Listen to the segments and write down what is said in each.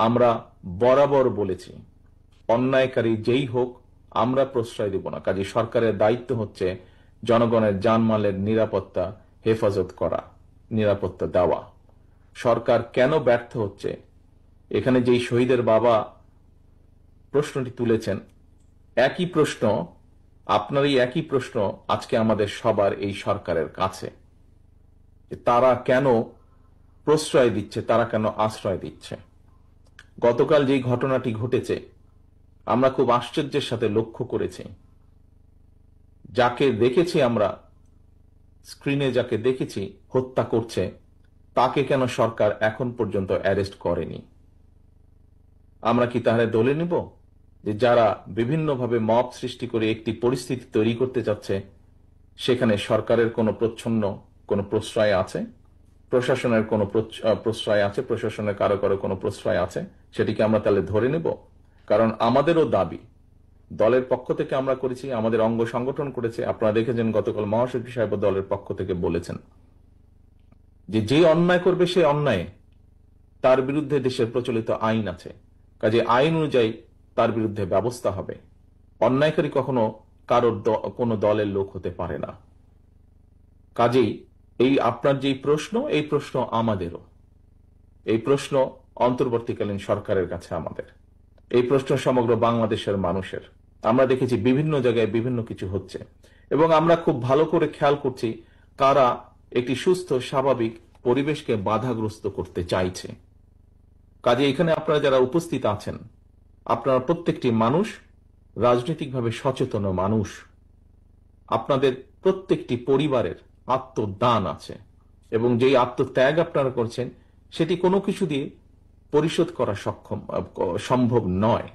আমরা বরাবর বলেছি, অন্যায়কারী যেই হোক আমরা প্রশ্রয় দেব না। কাজে সরকারের দায়িত্ব হচ্ছে জনগণের জানমালের নিরাপত্তা হেফাজত করা, নিরাপত্তা দেওয়া। সরকার কেন ব্যর্থ হচ্ছে, এখানে যেই শহীদের বাবা প্রশ্নটি তুলেছেন, একই প্রশ্ন, আপনারই একই প্রশ্ন আজকে আমাদের সবার এই সরকারের কাছে, তারা কেন প্রশ্রয় দিচ্ছে, তারা কেন আশ্রয় দিচ্ছে। গতকাল যেই ঘটনাটি ঘটেছে আমরা খুব আশ্চর্যের সাথে লক্ষ্য করেছি, যাকে দেখেছি আমরা স্ক্রিনে, যাকে দেখেছি হত্যা করছে, তাকে কেন সরকার এখন পর্যন্ত অ্যারেস্ট করেনি। আমরা কি তাহলে দলে নিব যে যারা বিভিন্নভাবে মব সৃষ্টি করে একটি পরিস্থিতি তৈরি করতে যাচ্ছে, সেখানে সরকারের কোনো কোনো প্রশ্রয় আছে, প্রশাসনের কোনো প্রশ্রয় আছে, প্রশাসনের কারো কারো কোনো প্রশ্রয় আছে, সেটিকে আমরা তাহলে ধরে নেব? কারণ আমাদেরও দাবি, দলের পক্ষ থেকে আমরা করেছি, আমাদের অঙ্গ সংগঠন করেছে। আপনারা দেখেছেন গতকাল মহাসচিব সাহেব দলের পক্ষ থেকে বলেছেন যে অন্যায় করবে সে অন্যায়, তার বিরুদ্ধে দেশের প্রচলিত আইন আছে, কাজে আইন অনুযায়ী তার বিরুদ্ধে ব্যবস্থা হবে। অন্যায়কারী কখনো কারোর কোনো দলের লোক হতে পারে না। কাজেই এই আপনার যেই প্রশ্ন, এই প্রশ্ন আমাদেরও, এই প্রশ্ন অন্তর্বর্তীকালীন সরকারের কাছে আমাদের, এই প্রশ্ন সমগ্র বাংলাদেশের মানুষের। আমরা দেখেছি বিভিন্ন জায়গায় বিভিন্ন কিছু হচ্ছে এবং আমরা খুব ভালো করে খেয়াল করছি কারা একটি সুস্থ স্বাভাবিক পরিবেশকে বাধাগ্রস্ত করতে চাইছে। কাজে এখানে আপনারা যারা উপস্থিত আছেন, আপনারা প্রত্যেকটি মানুষ রাজনৈতিকভাবে সচেতন মানুষ, আপনাদের প্রত্যেকটি পরিবারের আত্মদান আছে এবং যেই আত্মত্যাগ আপনারা করছেন সেটি কোনো কিছু দিয়ে পরিশোধ করা সম্ভব নয়।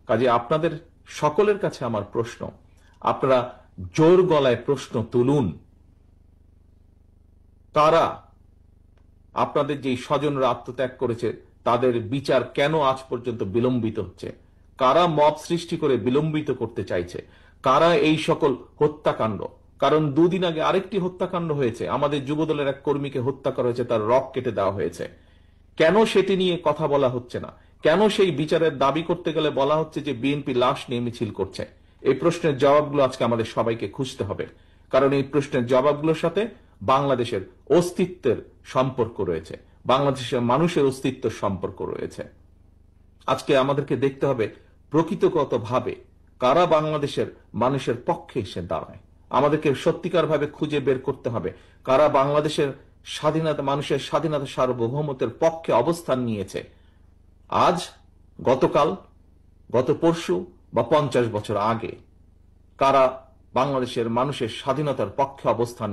কাজে আপনাদের সকলের কাছে আমার প্রশ্ন, আপনারা জোর গলায় প্রশ্ন তুলুন, কারা আপনাদের যেই স্বজনরা আত্মত্যাগ করেছে তাদের বিচার কেন আজ পর্যন্ত বিলম্বিত হচ্ছে, কারা মব সৃষ্টি করে বিলম্বিত করতে চাইছে, কারা এই সকল হত্যাকাণ্ড। কারণ দুদিন আগে আরেকটি হত্যাকাণ্ড হয়েছে, আমাদের যুবদলের এক কর্মীকে হত্যা করা হয়েছে, তার রক কেটে দেওয়া হয়েছে। কেন সেটি নিয়ে কথা বলা হচ্ছে না? কেন সেই বিচারের দাবি করতে গেলে বলা হচ্ছে যে বিএনপি লাশ নিয়ে মিছিল করছে? এই প্রশ্নের জবাবগুলো আজকে আমাদের সবাইকে খুঁজতে হবে, কারণ এই প্রশ্নের জবাবগুলোর সাথে বাংলাদেশের অস্তিত্বের সম্পর্ক রয়েছে, বাংলাদেশের মানুষের অস্তিত্বের সম্পর্ক রয়েছে। আজকে আমাদেরকে দেখতে হবে প্রকৃতগতভাবে কারা বাংলাদেশের মানুষের পক্ষে এসে দাঁড়ায়। আমাদেরকে সত্যিকার ভাবে খুঁজে বের করতে হবে কারা বাংলাদেশের স্বাধীনতা, মানুষের স্বাধীনতা সার্বভৌমত্বের পক্ষে অবস্থান নিয়েছে আজ, গতকাল, গত পরশু বা 50 বছর আগে। কারা বাংলাদেশের মানুষের স্বাধীনতার পক্ষে অবস্থান